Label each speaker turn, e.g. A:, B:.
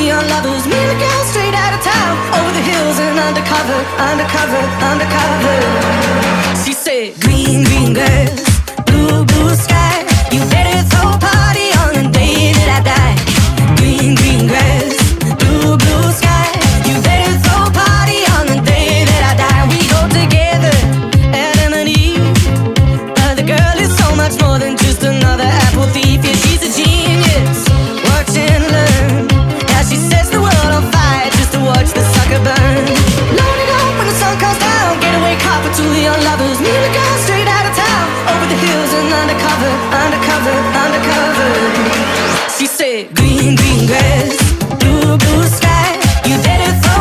A: the unlovers. Me and the girl straight out of town, over the hills and undercover, undercover, undercover. She said, green, green grass, blue, blue sky. You better throw a party on the day that I die. Green, green grass, blue, blue sky. You better throw a party on the day that I die. We go together, Adam and Eve. But the girl is so much more than just another apple thief. Yeah, she's a genius. Watch and learn. Now she sets the world on fire just to watch the sucker burn. Loaded up when the sun comes down. Getaway car for two young lovers. Me and the girl straight out of town, over the hills and undercover, undercover, undercover. She said, green, green grass,